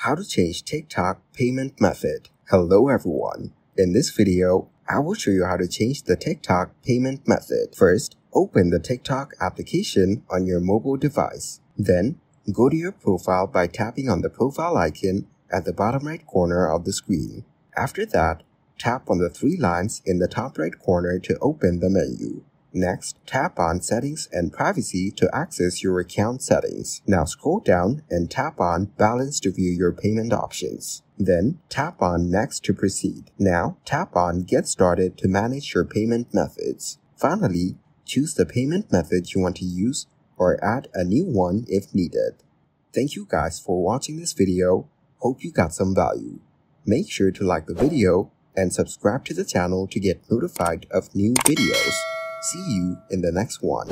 How to change TikTok payment method. Hello everyone. In this video, I will show you how to change the TikTok payment method. First, open the TikTok application on your mobile device. Then, go to your profile by tapping on the profile icon at the bottom right corner of the screen. After that, tap on the three lines in the top right corner to open the menu. Next, tap on Settings and Privacy to access your account settings. Now scroll down and tap on Balance to view your payment options. Then, tap on Next to proceed. Now, tap on Get Started to manage your payment methods. Finally, choose the payment method you want to use or add a new one if needed. Thank you guys for watching this video. Hope you got some value. Make sure to like the video and subscribe to the channel to get notified of new videos. See you in the next one.